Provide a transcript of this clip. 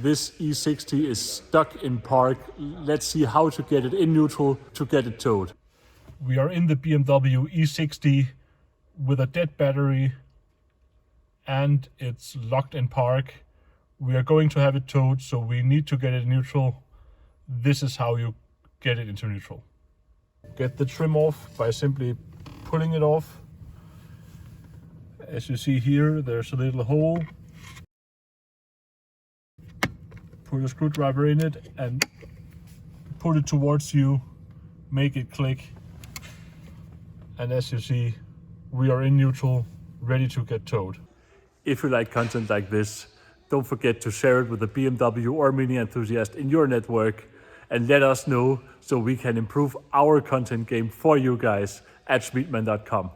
This E60 is stuck in park. Let's see how to get it in neutral to get it towed. We are in the BMW E60 with a dead battery and it's locked in park. We are going to have it towed, so we need to get it neutral. This is how you get it into neutral. Get the trim off by simply pulling it off. As you see here, there's a little hole. Put a screwdriver in it and put it towards you, make it click. And as you see, we are in neutral, ready to get towed. If you like content like this, don't forget to share it with a BMW or Mini enthusiast in your network and let us know so we can improve our content game for you guys at Schmiedmann.com.